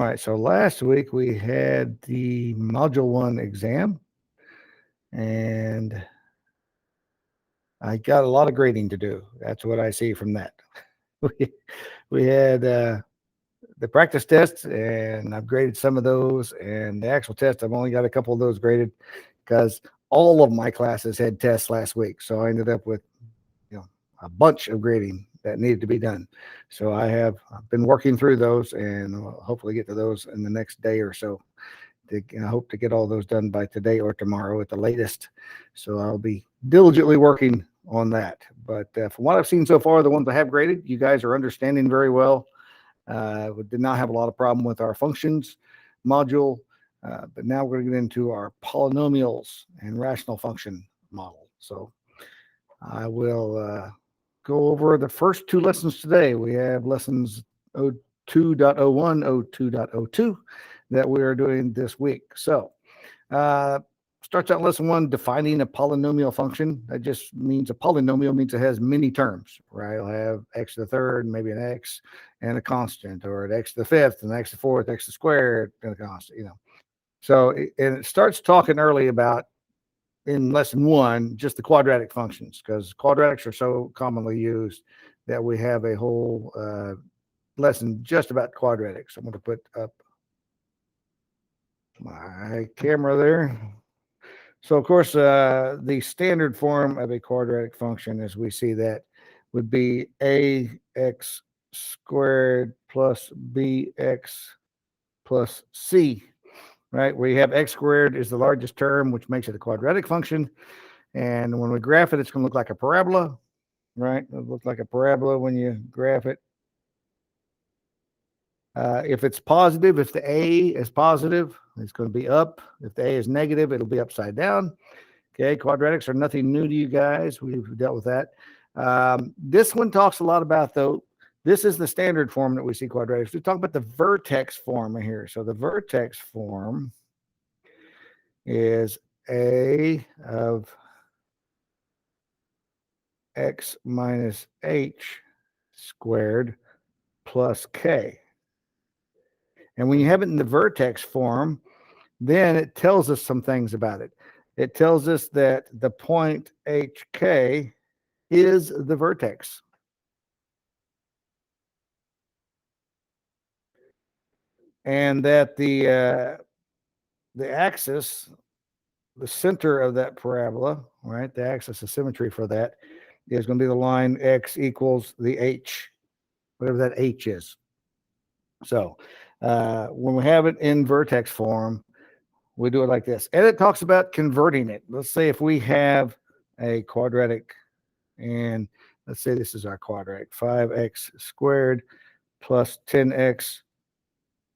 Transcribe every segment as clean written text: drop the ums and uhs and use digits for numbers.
All right, so last week we had the Module 1 exam, and I got a lot of grading to do. That's what I see from that. We, we had the practice tests, and I've graded some of those, and the actual test, I've only got a couple of those graded because all of my classes had tests last week. So I ended up with, you know, a bunch of grading that needed to be done. So I've been working through those, and I'll hopefully get to those in the next day or so. I hope to get all those done by today or tomorrow at the latest. So I'll be diligently working on that. But from what I've seen so far, the ones I have graded, you guys are understanding very well. We did not have a lot of problem with our functions module, but now we're going to get into our polynomials and rational function model. So I will go over the first two lessons today. We have lessons 02.01, 02.02 that we are doing this week. So starts out lesson 1, defining a polynomial function. That just means a polynomial means it has many terms, right? It'll have x to the third, maybe an x and a constant, or an x to the fifth, and x to the fourth, x to the squared, and a constant, So, and it starts talking early about, in lesson 1, just the quadratic functions, because quadratics are so commonly used that we have a whole lesson just about quadratics. I'm going to put up my camera there. So, of course, the standard form of a quadratic function, as we see that, would be ax squared plus bx plus c, right? Where you have x squared is the largest term, which makes it a quadratic function. And when we graph it, it's going to look like a parabola, right? It'll look like a parabola when you graph it. If it's positive, if the a is positive, it's going to be up. If the a is negative, it'll be upside down. Okay, quadratics are nothing new to you guys. We've dealt with that. This one talks a lot about, though, this is the standard form that we see quadratics. We talk about the vertex form here. So the vertex form is a of x minus h squared plus k. And when you have it in the vertex form, then it tells us some things about it. It tells us that the point hk is the vertex. And that the axis, the center of that parabola, right, the axis of symmetry for that is going to be the line x equals the h, whatever that h is. So when we have it in vertex form, we do it like this. And it talks about converting it. Let's say if we have a quadratic, and let's say this is our quadratic, 5x squared plus 10x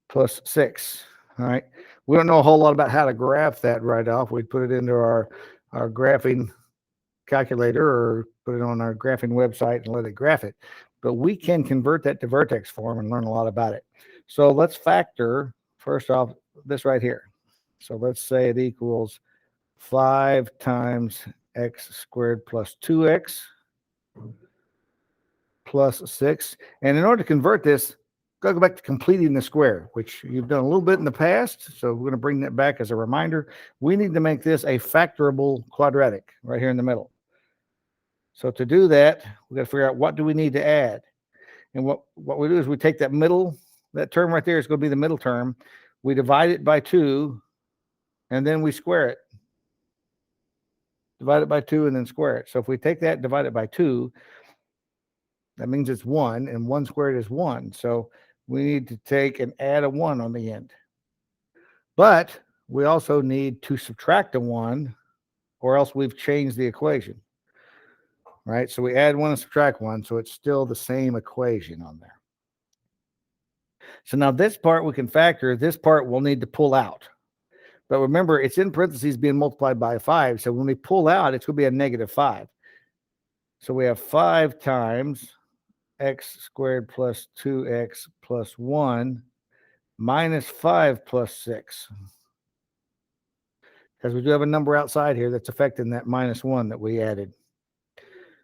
plus 6. All right. We don't know a whole lot about how to graph that right off. We'd put it into our graphing calculator or put it on our graphing website and let it graph it. But we can convert that to vertex form and learn a lot about it. So let's factor, first off, this right here. So let's say it equals 5 times x squared plus 2x plus 6. And in order to convert this, go back to completing the square, which you've done a little bit in the past. So we're going to bring that back as a reminder. We need to make this a factorable quadratic right here in the middle. So to do that, we got to figure out what do we need to add. And what we do is we take that middle, that term right there is going to be the middle term. We divide it by 2, and then we square it. Divide it by 2 and then square it. So if we take that, divide it by 2, That means it's 1, and 1 squared is 1. So we need to take and add a 1 on the end. But we also need to subtract a 1, or else we've changed the equation, right? So we add 1 and subtract 1, so it's still the same equation on there. So now this part we can factor. This part we'll need to pull out. But remember, it's in parentheses being multiplied by 5. So when we pull out, it's going to be a negative 5. So we have 5 times x squared plus 2x plus 1 minus 5 plus 6. Because we do have a number outside here that's affecting that minus 1 that we added.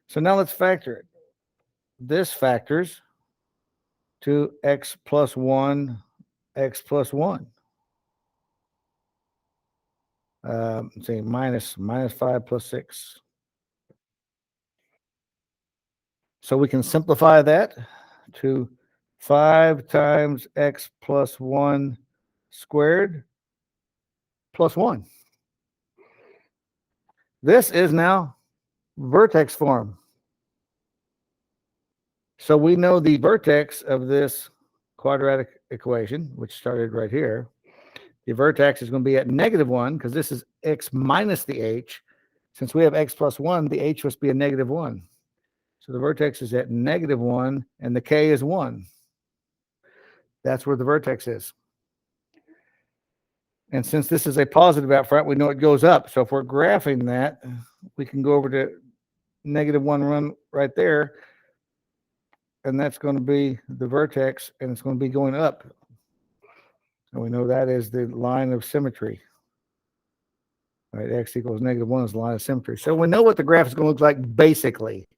So now let's factor it. This factors to x plus 1, x plus 1. Let's see, minus 5 plus 6. So we can simplify that to 5 times x plus 1 squared plus 1. This is now vertex form. So we know the vertex of this quadratic equation, which started right here. The vertex is going to be at negative 1 because this is x minus the h. Since we have x plus 1, the h must be a negative 1. So the vertex is at negative 1, and the k is 1. That's where the vertex is. And since this is a positive out front, we know it goes up. So if we're graphing that, we can go over to negative 1 run right there, and that's going to be the vertex, and it's going to be going up. And we know that is the line of symmetry. Right, x equals negative 1 is the line of symmetry. So we know what the graph is going to look like basically.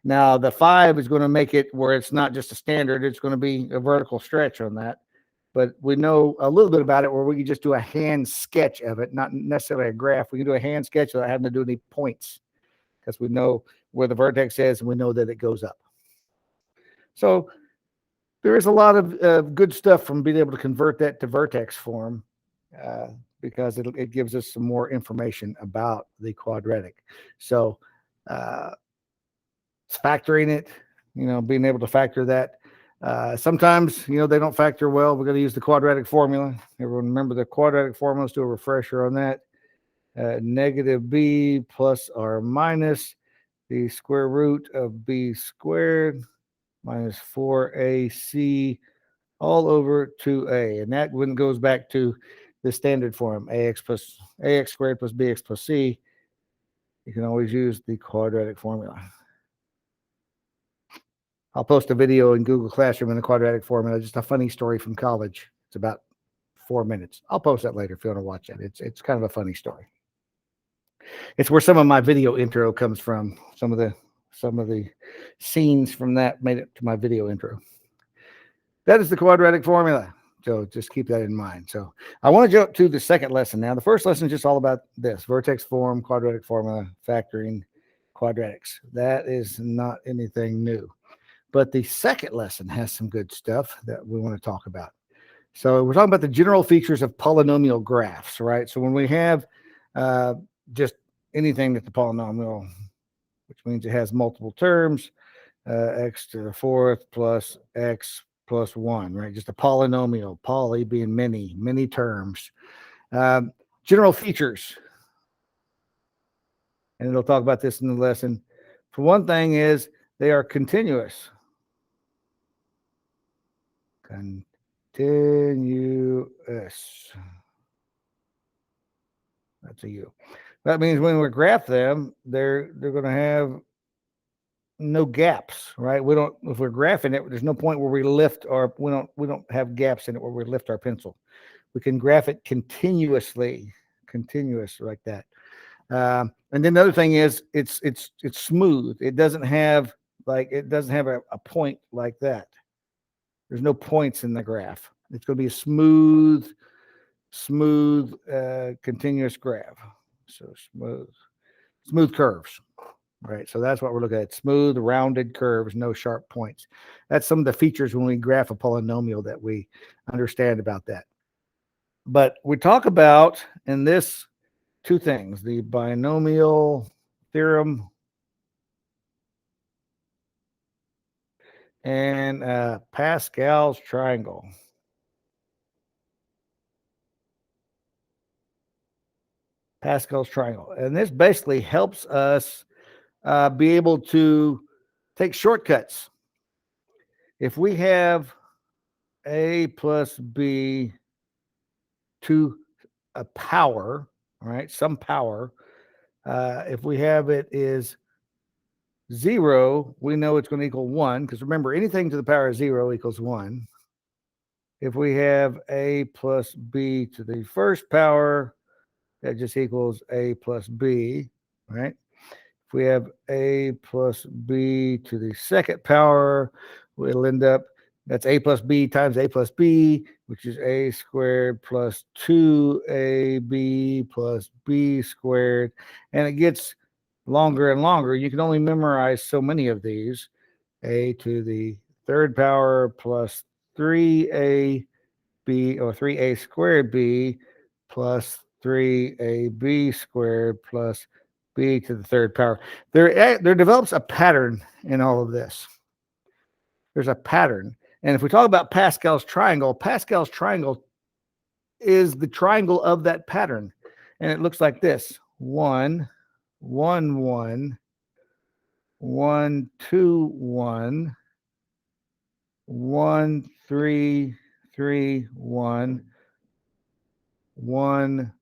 Now, the 5 is going to make it where it's not just a standard. It's going to be a vertical stretch on that. But we know a little bit about it where we can just do a hand sketch of it, not necessarily a graph. We can do a hand sketch without having to do any points because we know where the vertex is and we know that it goes up. So there is a lot of good stuff from being able to convert that to vertex form because it gives us some more information about the quadratic. So factoring it, being able to factor that. Sometimes, they don't factor well. We're going to use the quadratic formula. Everyone remember the quadratic formula. Let's do a refresher on that. Negative b plus or minus the square root of b squared minus 4ac all over 2a. And that one goes back to the standard form, ax squared plus bx plus c. You can always use the quadratic formula. I'll post a video in Google Classroom in the quadratic formula, just a funny story from college. It's about 4 minutes. I'll post that later if you want to watch it. It's kind of a funny story. It's where some of my video intro comes from. Some of the scenes from that made it to my video intro. That is the quadratic formula. So just keep that in mind. So I want to jump to the second lesson now. The first lesson is just all about this: vertex form, quadratic formula, factoring, quadratics. That is not anything new. But the second lesson has some good stuff that we want to talk about. So we're talking about the general features of polynomial graphs, right? So when we have just anything that's a polynomial, which means it has multiple terms, x to the fourth plus x plus 1, right? Just a polynomial, poly being many terms. General features. And it'll talk about this in the lesson. For one thing is they are continuous. Continuous. That's a U. That means when we graph them, they're going to have no gaps, right? If we're graphing it, there's no point where we don't have gaps in it where we lift our pencil. We can graph it continuous like that. And then the other thing is it's smooth. It doesn't have a point like that. There's no points in the graph. It's going to be a smooth, continuous graph. So smooth curves, right? So that's what we're looking at. Smooth, rounded curves, no sharp points. That's some of the features when we graph a polynomial that we understand about that. But we talk about in this two things: the binomial theorem and Pascal's triangle. Pascal's triangle. And this basically helps us be able to take shortcuts. If we have a plus b to a power, right, some power, if we have it is 0, we know it's going to equal 1, because remember, anything to the power of 0 equals 1. If we have a plus b to the first power, that just equals a plus b, right? If we have a plus b to the second power, we'll end up, that's a plus b times a plus b, which is a squared plus 2ab plus b squared. And it gets longer and longer. You can only memorize so many of these. A to the third power plus 3ab or 3a squared b plus 3ab squared plus b to the third power. There develops a pattern in all of this. There's a pattern. And if we talk about Pascal's triangle is the triangle of that pattern. And it looks like this: 1, 1, 1, 1, 2, 1, 1, 3, 3, 1, 1,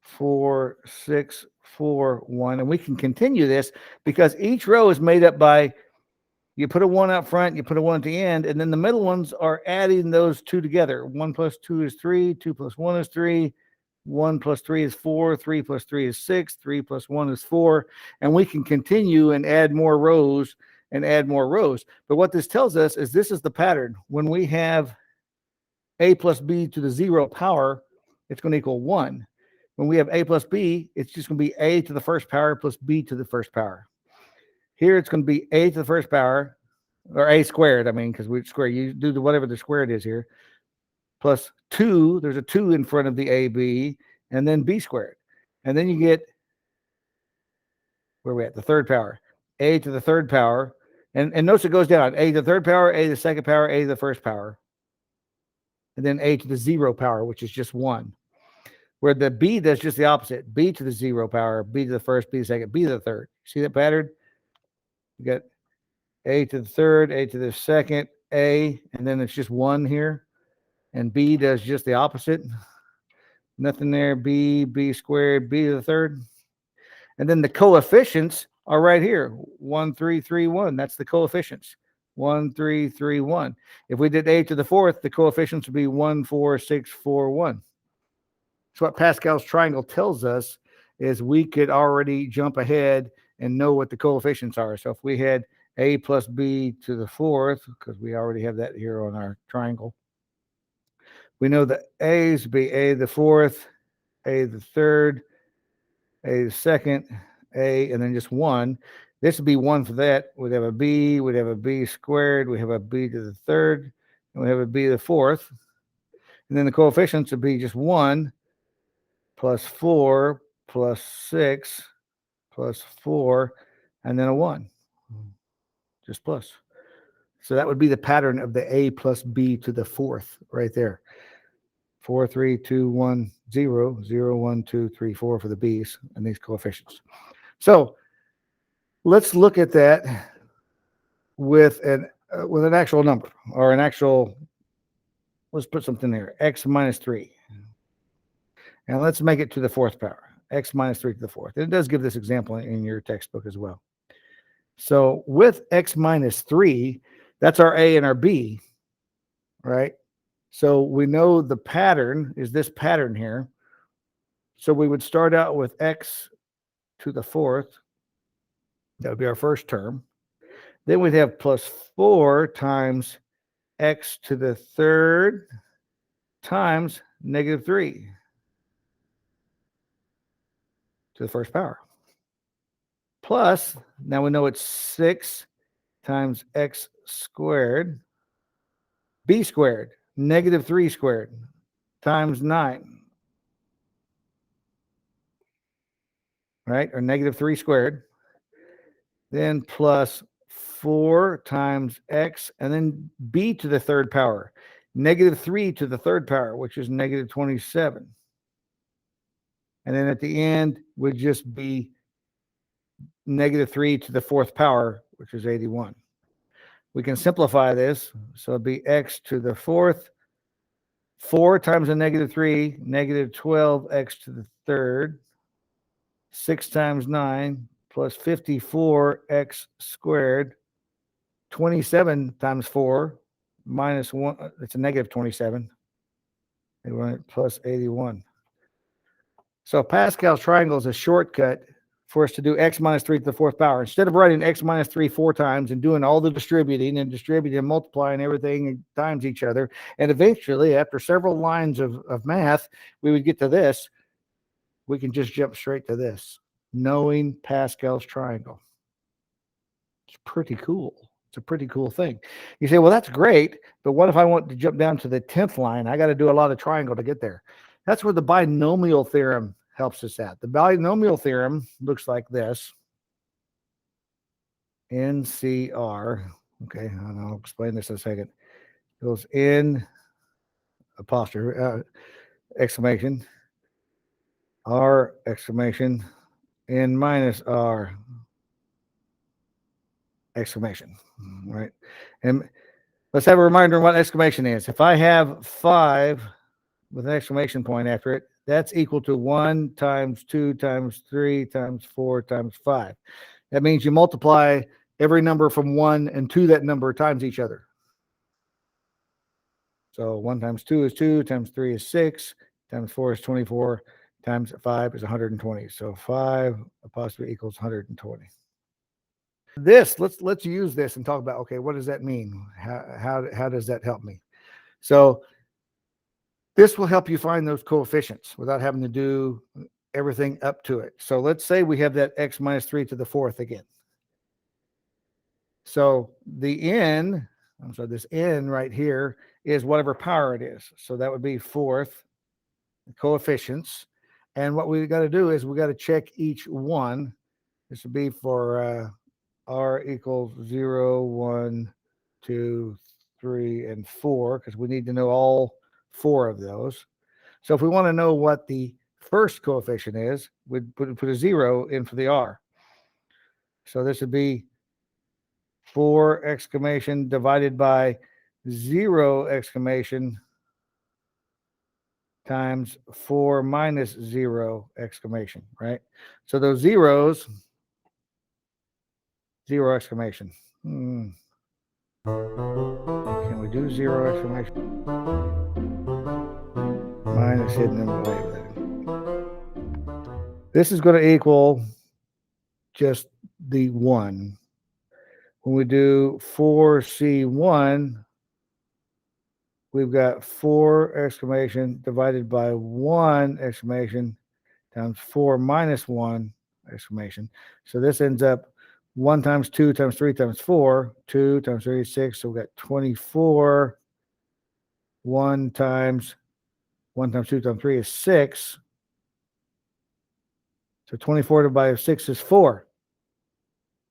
4, 6, 4, 1. And we can continue this because each row is made up by, you put a 1 up front, you put a 1 at the end, and then the middle ones are adding those two together. 1 plus 2 is 3, 2 plus 1 is 3, 1 plus 3 is 4, 3 plus 3 is 6, 3 plus 1 is 4. And we can continue and add more rows and add more rows. But what this tells us is this is the pattern. When we have a plus b to the 0 power, it's going to equal 1. When we have a plus b, it's just going to be a to the first power plus b to the first power. Here it's going to be a to the first power, or a squared, I mean, because we square, you do the whatever the squared is here, plus 2, there's a 2 in front of the ab, and then b squared. And then you get, where are we at? The third power. A to the third power. And notice it goes down. A to the third power, a to the second power, a to the first power. And then a to the 0 power, which is just 1. Where the b does just the opposite. B to the 0 power, b to the first, b to the second, b to the third. See that pattern? You got a to the third, a to the second, a, and then it's just 1 here. And b does just the opposite. Nothing there. B squared, b to the third. And then the coefficients are right here. 1, 3, 3, 1. That's the coefficients. 1, 3, 3, 1. If we did a to the fourth, the coefficients would be 1, 4, 6, 4, 1. So what Pascal's triangle tells us is we could already jump ahead and know what the coefficients are. So if we had a plus b to the fourth, because we already have that here on our triangle, we know that a's be a to the fourth, a to the third, a to the second, a, and then just 1. This would be 1 for that. We'd have a b, we'd have a b squared, we have a b to the third, and we have a b to the fourth. And then the coefficients would be just 1 plus 4 plus 6 plus 4, and then a 1. Just plus. So that would be the pattern of the a plus b to the fourth right there. 4, 3, 2, 1, 0, 0, 1, 2, 3, 4 for the b's and these coefficients. So let's look at that with an actual number, or an actual, let's put something there, x minus 3. And let's make it to the fourth power, x minus 3 to the fourth. And it does give this example in your textbook as well. So with x minus 3, that's our a and our b, right? So we know the pattern is this pattern here. So we would start out with x to the fourth. That would be our first term. Then we'd have plus 4 times x to the third times negative 3 to the first power. Plus, now we know it's 6 times x squared, b squared, negative 3 squared, times 9, right? Or negative 3 squared. Then plus 4 times x, and then b to the third power. Negative 3 to the third power, which is negative 27. And then at the end would just be negative 3 to the fourth power, which is 81. We can simplify this. So it'd be x to the fourth, 4 times a negative 3, negative 12x to the third, 6 times 9 plus 54x squared, 27 times 4 minus 1, it's a negative 27, plus 81. So Pascal's triangle is a shortcut for us to do x minus 3 to the fourth power. Instead of writing x minus 3 4 times and doing all the distributing and multiplying everything times each other, and eventually, after several lines of math, we would get to this. We can just jump straight to this, knowing Pascal's triangle. It's pretty cool. It's a pretty cool thing. You say, well, that's great, but what if I want to jump down to the 10th line? I got to do a lot of triangle to get there. That's where the binomial theorem helps us out. The binomial theorem looks like this. NCR. Okay, I'll explain this in a second. It goes in apostrophe, exclamation, R exclamation, N minus R exclamation, right? And let's have a reminder of what exclamation is. If I have 5 with an exclamation point after it, that's equal to 1 times 2 times 3 times 4 times 5. That means you multiply every number from 1 and to that number times each other. So 1 times 2 is 2, times 3 is 6, times 4 is 24, times 5 is 120. So 5 apostrophe equals 120. This, let's use this and talk about, okay, what does that mean? How does that help me? So this will help you find those coefficients without having to do everything up to it. So let's say we have that x minus 3 to the fourth again. So the n, this n right here is whatever power it is. So that would be fourth coefficients. And what we got to do is we got to check each one. This would be for r equals 0, 1, 2, 3, and 4, because we need to know all 4 of those. So if we want to know what the first coefficient is, we'd put a 0 in for the r. So this would be 4 exclamation divided by 0 exclamation times 4 minus 0 exclamation, right? So those zeros, 0 exclamation. Can we do 0 exclamation? Minus hidden in the way with it. This is going to equal just the 1. When we do 4C1, we've got 4 exclamation divided by 1 exclamation times 4 minus 1 exclamation. So this ends up 1 times 2 times 3 times 4, 2 times 3 is 6. So we've got 24. 1 times 2 times 3 is 6. So 24 divided by 6 is 4.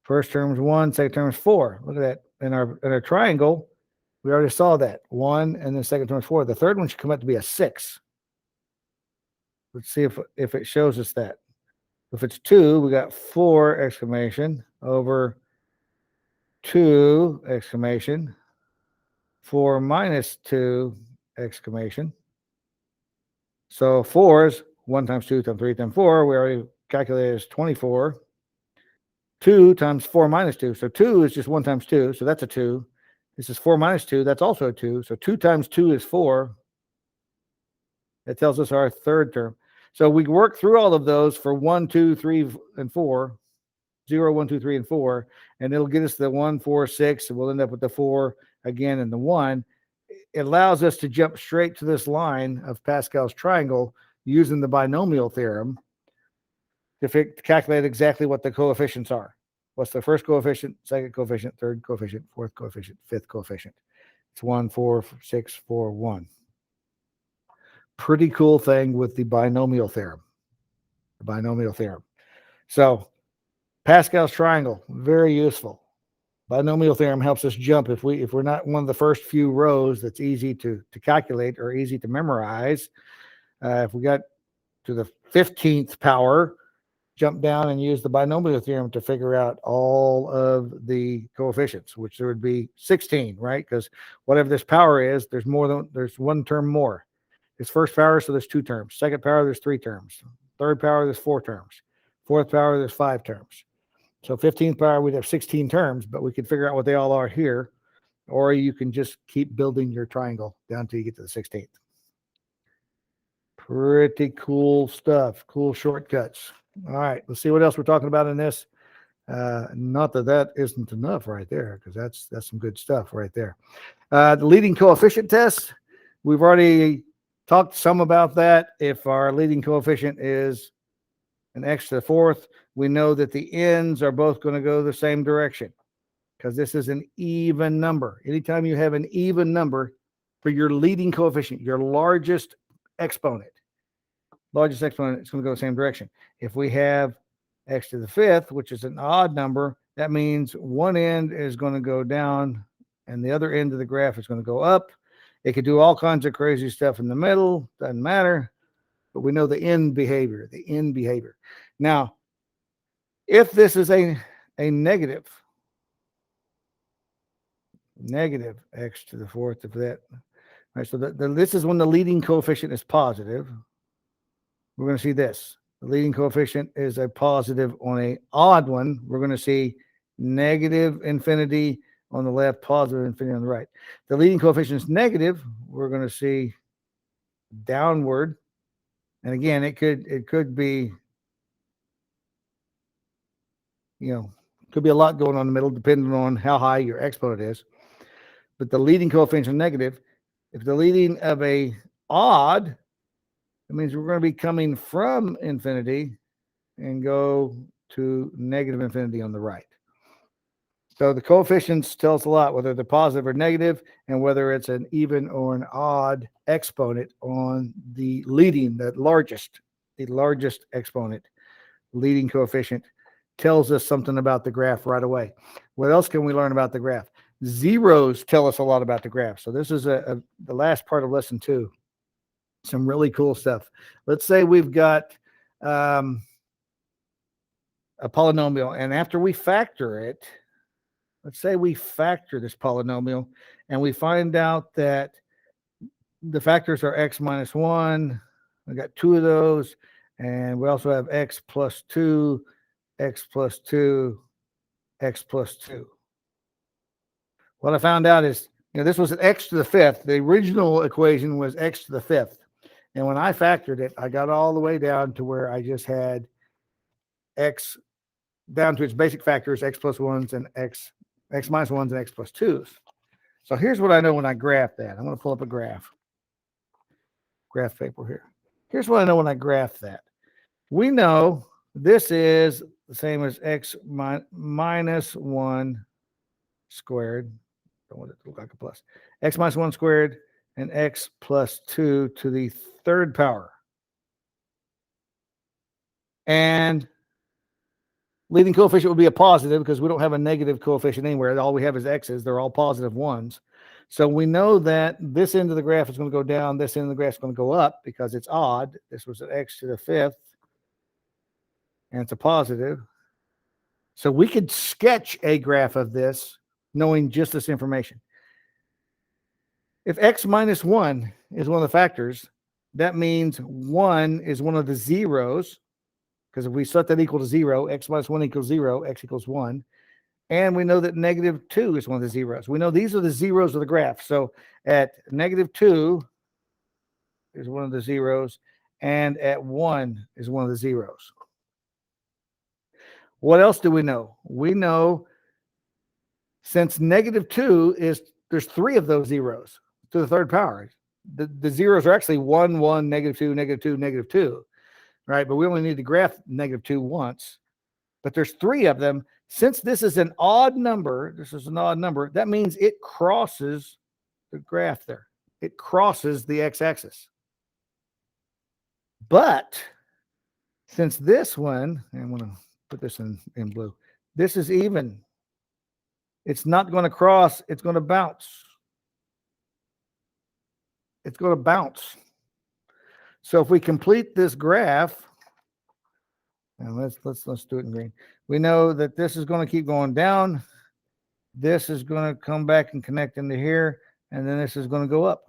First term is 1, second term is 4. Look at that. In our triangle, we already saw that. 1 and the second term is 4. The third one should come out to be a 6. Let's see if it shows us that. If it's 2, we got 4 exclamation over 2 exclamation, 4 minus 2 exclamation. So 4 is 1 times 2 times 3 times 4. We already calculated as 24. 2 times 4 minus 2. So 2 is just 1 times 2. So that's a 2. This is 4 minus 2. That's also a 2. So 2 times 2 is 4. That tells us our third term. So we work through all of those for 1, 2, 3, and 4. 0, 1, 2, 3, and 4. And it'll get us the 1, 4, 6. And we'll end up with the 4 again and the 1. It allows us to jump straight to this line of Pascal's triangle using the binomial theorem to calculate exactly what the coefficients are. What's the first coefficient, second coefficient, third coefficient, fourth coefficient, fifth coefficient? It's 1, 4, 6, 4, 1. Pretty cool thing with the binomial theorem. The binomial theorem. So Pascal's triangle, very useful. Binomial theorem helps us jump. If we're not one of the first few rows that's easy to calculate or easy to memorize, if we got to the 15th power, jump down and use the binomial theorem to figure out all of the coefficients, which there would be 16, right? Because whatever this power is, there's one term more. It's first power, so there's two terms. Second power, there's three terms. Third power, there's four terms. Fourth power, there's five terms. So 15th power, we'd have 16 terms, but we could figure out what they all are here. Or you can just keep building your triangle down till you get to the 16th. Pretty cool stuff. Cool shortcuts. All right, let's see what else we're talking about in this. Not that isn't enough right there, because that's some good stuff right there. The leading coefficient test, we've already talked some about that. If our leading coefficient is an x to the fourth, we know that the ends are both going to go the same direction, because this is an even number. Anytime you have an even number for your leading coefficient, your largest exponent, it's going to go the same direction. If we have x to the fifth, which is an odd number, that means one end is going to go down and the other end of the graph is going to go up. It could do all kinds of crazy stuff in the middle, doesn't matter, but we know the end behavior, Now, if this is a negative x to the fourth of that, right, so this is when the leading coefficient is positive. We're going to see this. The leading coefficient is a positive on an odd one. We're going to see negative infinity on the left, positive infinity on the right. The leading coefficient is negative. We're going to see downward. And again, it could be, could be a lot going on in the middle, depending on how high your exponent is. But the leading coefficient is negative. If the leading of a odd, it means we're going to be coming from infinity and go to negative infinity on the right. So the coefficients tell us a lot, whether they're positive or negative, and whether it's an even or an odd exponent on the leading, the largest exponent, leading coefficient, tells us something about the graph right away. What else can we learn about the graph? Zeros tell us a lot about the graph. So this is the last part of lesson 2. Some really cool stuff. Let's say we've got a polynomial, and after we factor it, let's say we factor this polynomial, and we find out that the factors are x minus 1. We got 2 of those, and we also have x plus 2, x plus 2, x plus 2. What I found out is, this was an x to the fifth. The original equation was x to the fifth. And when I factored it, I got all the way down to where I just had x down to its basic factors, x plus 1s and x minus 1s and x plus 2s. So here's what I know when I graph that. I'm going to pull up a graph paper here. Here's what I know when I graph that. We know this is the same as x minus 1 squared. Don't want it to look like a plus. X minus 1 squared and x plus 2 to the third power. And leading coefficient would be a positive because we don't have a negative coefficient anywhere. All we have is x's. They're all positive ones. So we know that this end of the graph is going to go down. This end of the graph is going to go up because it's odd. This was an x to the fifth, and it's a positive. So we could sketch a graph of this knowing just this information. If x minus 1 is one of the factors, that means 1 is one of the zeros, because if we set that equal to 0, x minus 1 equals 0, x equals 1. And we know that negative 2 is one of the zeros. We know these are the zeros of the graph. So at negative 2 is one of the zeros, and at 1 is one of the zeros. What else do we know? We know since negative 2 there's 3 of those zeros to the third power. The zeros are actually 1, 1, negative 2, negative 2, negative 2, right? But we only need to graph negative 2 once. But there's 3 of them. Since this is an odd number, that means it crosses the graph there. It crosses the x-axis. But since this one, and I'm going to put this in blue, this is even. It's not going to cross. It's going to bounce. It's going to bounce. So if we complete this graph, and let's do it in green. We know that this is going to keep going down. This is going to come back and connect into here, and then this is going to go up.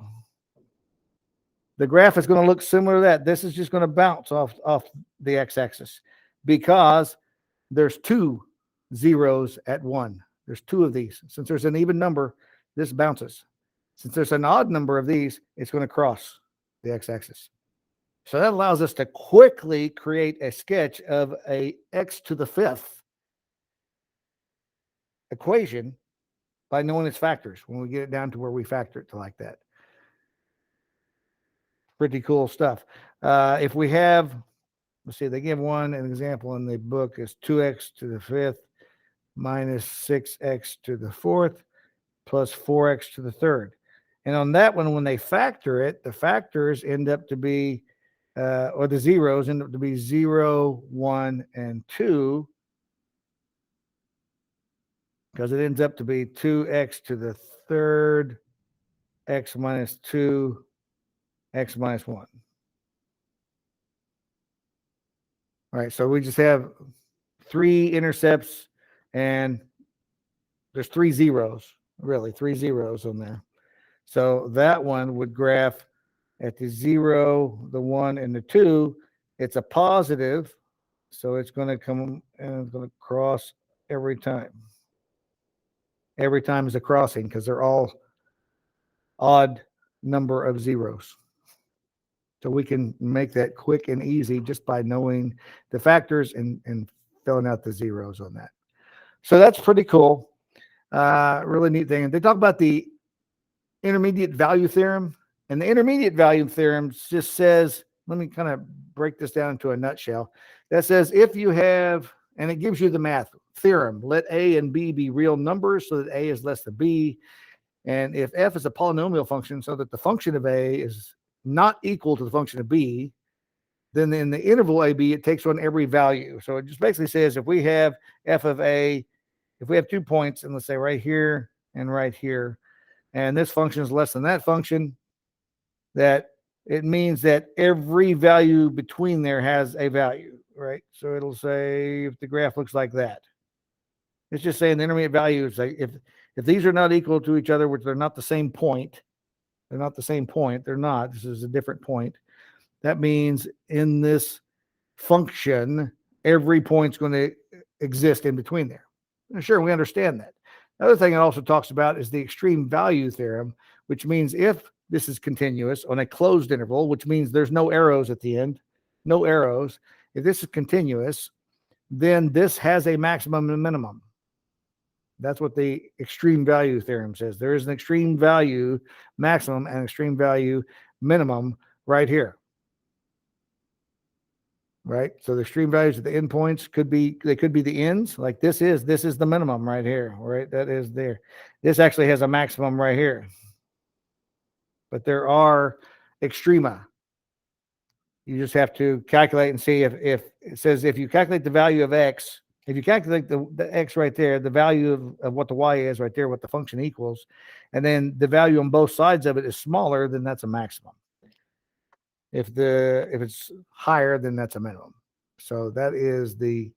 The graph is going to look similar to that. This is just going to bounce off the x-axis because there's two zeros at one. There's two of these. Since there's an even number, this bounces. Since there's an odd number of these, it's going to cross the x-axis. So that allows us to quickly create a sketch of a x to the fifth equation by knowing its factors when we get it down to where we factor it to like that. Pretty cool stuff. If we have, let's see, they give an example in the book is 2x to the fifth minus 6x to the fourth plus 4x to the third. And on that one, when they factor it, the factors end up to be, or the zeros end up to be 0, 1, and 2, because it ends up to be 2x to the third, x minus 2, x minus 1. All right, so we just have three intercepts, and there's three zeros, really, three zeros on there. So that one would graph at the 0, the 1, and the 2. It's a positive, so it's going to come and it's going to cross every time. Every time is a crossing because they're all odd number of zeros. So we can make that quick and easy just by knowing the factors and filling out the zeros on that. So that's pretty cool. Really neat thing. And they talk about the intermediate value theorem. And the intermediate value theorem just says, let me kind of break this down into a nutshell. That says if you have, and it gives you the math theorem, let A and B be real numbers so that A is less than B. And if F is a polynomial function so that the function of A is not equal to the function of B, then in the interval AB, it takes on every value. So it just basically says if we have F of A, if we have 2 points, and let's say right here and right here, and this function is less than that function, that it means that every value between there has a value, right? So it'll say if the graph looks like that. It's just saying the intermediate value is like if these are not equal to each other, which they're not the same point, they're not the same point, they're not, this is a different point. That means in this function, every point's going to exist in between there. And sure, we understand that. Another thing it also talks about is the extreme value theorem, which means if this is continuous on a closed interval, which means there's no arrows at the end, no arrows. If this is continuous, then this has a maximum and minimum. That's what the extreme value theorem says. There is an extreme value maximum and extreme value minimum right here. Right? So the extreme values at the endpoints could be the ends. Like this is the minimum right here, right? That is there. This actually has a maximum right here. But there are extrema. You just have to calculate and see if it says if you calculate the value of x, if you calculate the x right there, the value of what the y is right there, what the function equals, and then the value on both sides of it is smaller, then that's a maximum. If it's higher, then that's a minimum. So that is the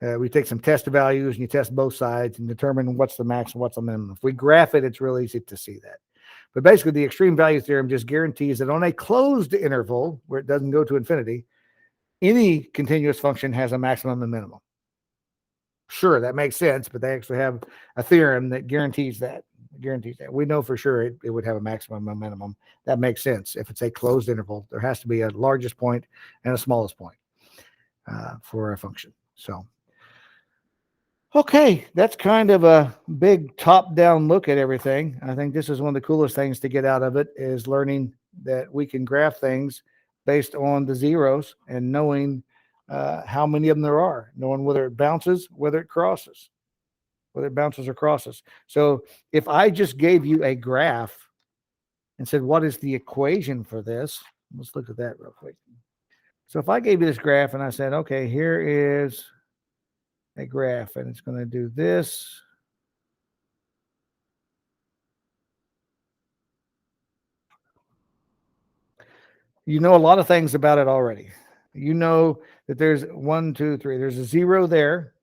we take some test values and you test both sides and determine what's the max and what's the minimum. If we graph it, it's really easy to see that. But basically, the extreme value theorem just guarantees that on a closed interval where it doesn't go to infinity, any continuous function has a maximum and minimum. Sure, that makes sense, but they actually have a theorem that guarantees that. We know for sure it would have a maximum and minimum. That makes sense. If it's a closed interval, there has to be a largest point and a smallest point for a function. So, okay, that's kind of a big top-down look at everything. I think this is one of the coolest things to get out of it is learning that we can graph things based on the zeros and knowing how many of them there are, knowing whether it bounces, whether it crosses, whether it bounces or crosses. So if I just gave you a graph and said, what is the equation for this? Let's look at that real quick. So if I gave you this graph and I said, okay, here is a graph and it's going to do this You know a lot of things about it already. You know that there's 1, 2, 3. There's a 0 there.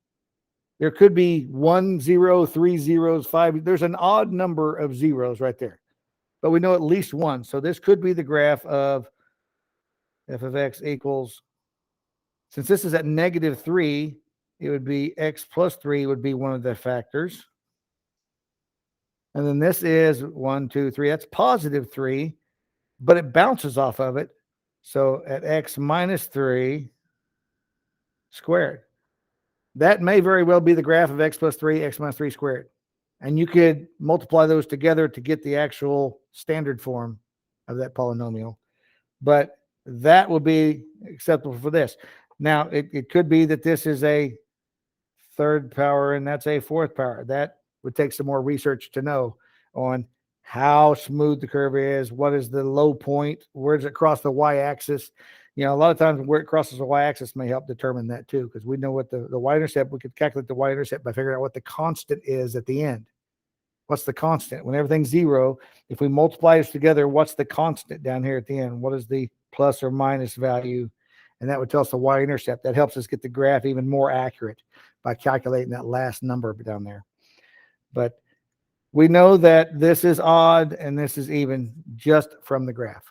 There could be 1, 0, 3 zeros, 5. There's an odd number of zeros right there. But we know at least one. So this could be the graph of f of x equals, since this is at -3, it would be x plus 3 would be one of the factors. And then this is 1, 2, 3. That's positive 3, but it bounces off of it. So at x minus 3 squared, that may very well be the graph of x plus 3, x minus 3 squared. And you could multiply those together to get the actual standard form of that polynomial. But that will be acceptable for this. Now, it could be that this is a third power and that's a fourth power. That would take some more research to know on how smooth the curve is, what is the low point, where does it cross the y-axis. You know, a lot of times where it crosses the y-axis may help determine that too, because we know what the y-intercept, we could calculate the y-intercept by figuring out what the constant is at the end. What's the constant? When everything's 0, if we multiply this together, what's the constant down here at the end? What is the plus or minus value? And that would tell us the y-intercept. That helps us get the graph even more accurate by calculating that last number down there. But we know that this is odd and this is even just from the graph.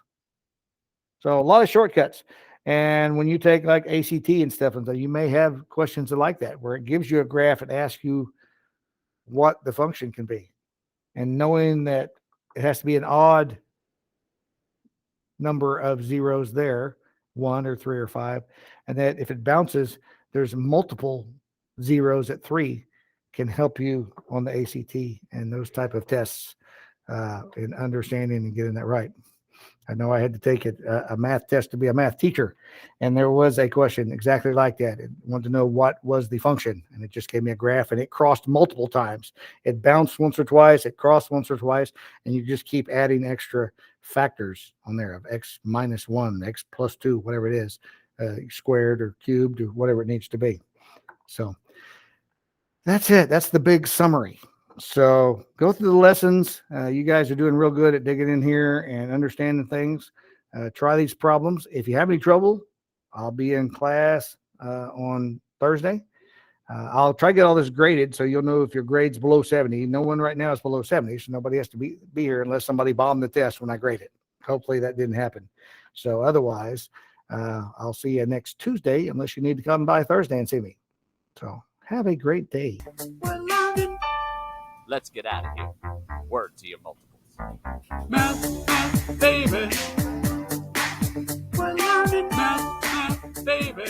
So a lot of shortcuts. And when you take like ACT and stuff, you may have questions like that, where it gives you a graph and asks you what the function can be. And knowing that it has to be an odd number of zeros there, 1 or 3 or 5, and that if it bounces, there's multiple zeros at 3, can help you on the ACT and those type of tests in understanding and getting that right. I know I had to take a math test to be a math teacher, and there was a question exactly like that. It wanted to know what was the function, and it just gave me a graph, and it crossed multiple times. It bounced once or twice, it crossed once or twice, and you just keep adding extra factors on there of x minus 1, x plus 2, whatever it is, squared or cubed or whatever it needs to be. So that's it. That's the big summary. So go through the lessons. You guys are doing real good at digging in here and understanding things. Try these problems. If you have any trouble, I'll be in class on Thursday. I'll try to get all this graded so you'll know if your grade's below 70. No one right now is below 70, so nobody has to be here unless somebody bombed the test when I grade it. Hopefully that didn't happen. So otherwise, I'll see you next Tuesday unless you need to come by Thursday and see me. So have a great day. Let's get out of here. Word to your multiples. Math, baby. We're learning math, baby.